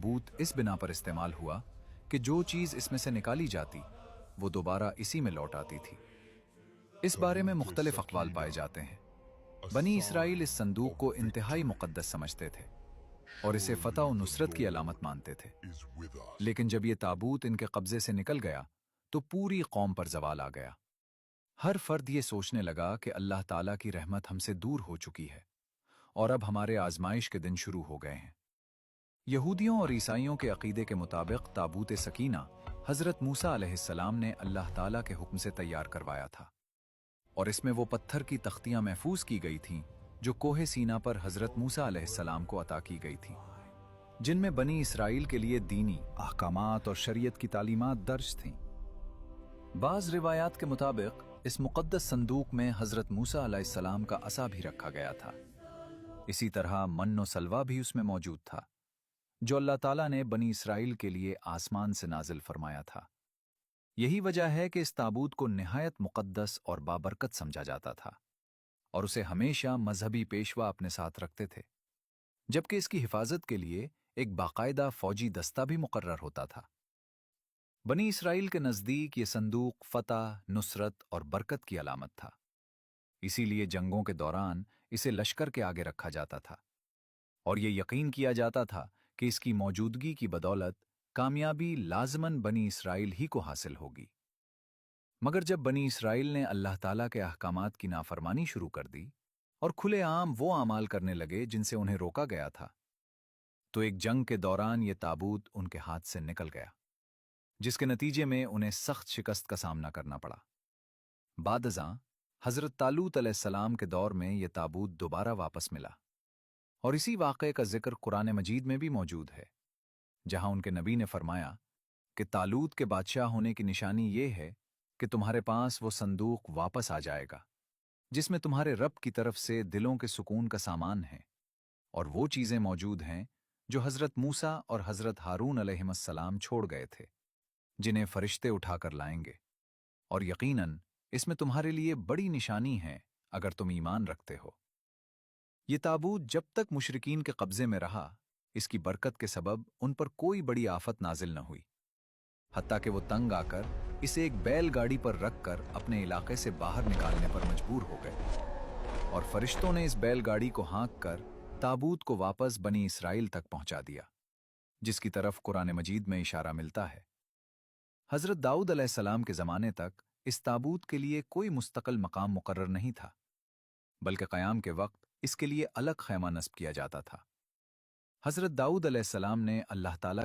ताबूत इस बिना पर इस्तेमाल हुआ कि जो चीज़ इसमें से निकाली जाती वो दोबारा इसी में लौट आती थी। इस बारे में मुख्तलिफ अक़वाल पाए जाते हैं। बनी इसराइल इस संदूक को इंतहाई मुक़द्दस समझते थे और इसे फ़तह और नुसरत की अलामत मानते थे। लेकिन जब ये ताबूत इनके कब्ज़े से निकल गया तो पूरी कौम पर ज़वाल आ गया। हर फर्द ये सोचने लगा कि अल्लाह ताला की रहमत हमसे दूर हो चुकी है और अब हमारे आजमाइश के दिन शुरू हो गए हैं। यहूदियों और ईसाइयों के अकीदे के मुताबिक ताबूत सकीना हज़रत मूसा अलैहिस्सलाम ने अल्लाह ताला के हुक्म से तैयार करवाया था और इसमें वो पत्थर की तख्तियां महफूज की गई थीं जो कोहे सीना पर हज़रत मूसा अलैहिस्सलाम को अता की गई थीं, जिनमें बनी इसराइल के लिए दीनी अहकामात और शरीयत की तालीमात दर्ज थीं। बाज़ रिवायात के मुताबिक इस मुक़द्दस संदूक में हज़रत मूसा अलैहिस्सलाम का असा भी रखा गया था। इसी तरह मन्नो सलवा भी उसमें मौजूद था जो अल्लाह ताला ने बनी इसराइल के लिए आसमान से नाजिल फरमाया था। यही वजह है कि इस ताबूत को निहायत मुक़द्दस और बाबरकत समझा जाता था और उसे हमेशा मजहबी पेशवा अपने साथ रखते थे, जबकि इसकी हिफाजत के लिए एक बाकायदा फौजी दस्ता भी मुकर्रर होता था। बनी इसराइल के नज़दीक ये संदूक फ़तह, नुसरत और बरकत की अलामत था। इसीलिए जंगों के दौरान इसे लश्कर के आगे रखा जाता था और ये यकीन किया जाता था कि इसकी मौजूदगी की बदौलत कामयाबी लाज़मन बनी इसराइल ही को हासिल होगी। मगर जब बनी इसराइल ने अल्लाह ताला के अहकामात की नाफरमानी शुरू कर दी और खुलेआम वो आमाल करने लगे जिनसे उन्हें रोका गया था, तो एक जंग के दौरान ये ताबूत उनके हाथ से निकल गया, जिसके नतीजे में उन्हें सख्त शिकस्त का सामना करना पड़ा। बादज़ां हज़रत तालूत अलैहिस्सलाम के दौर में यह ताबूत दोबारा वापस मिला और इसी वाक़े का जिक्र कुरान मजीद में भी मौजूद है, जहां उनके नबी ने फरमाया कि तालूत के बादशाह होने की निशानी ये है कि तुम्हारे पास वो संदूक वापस आ जाएगा जिसमें तुम्हारे रब की तरफ से दिलों के सुकून का सामान है और वो चीज़ें मौजूद हैं जो हज़रत मूसा और हज़रत हारून अलैहिस्सलाम छोड़ गए थे, जिन्हें फरिश्ते उठाकर लाएंगे, और यकीनन इसमें तुम्हारे लिए बड़ी निशानी है अगर तुम ईमान रखते हो। ये ताबूत जब तक मुशरिकीन के कब्ज़े में रहा, इसकी बरकत के सबब उन पर कोई बड़ी आफत नाजिल न हुई, हत्ता कि वो तंग आकर इसे एक बैलगाड़ी पर रखकर अपने इलाके से बाहर निकालने पर मजबूर हो गए और फरिश्तों ने इस बैलगाड़ी को हाँक कर ताबूत को वापस बनी इसराइल तक पहुंचा दिया, जिसकी तरफ कुरान मजीद में इशारा मिलता है। हज़रत दाऊद अलैहिस्सलाम के ज़माने तक इस ताबूत के लिए कोई मुस्तकिल मकाम मुकर्रर नहीं था, बल्कि क़याम के वक्त इसके लिए अलग खैमा नस्ब किया जाता था। हज़रत दाऊद अलैहिस्सलाम ने अल्लाह ताला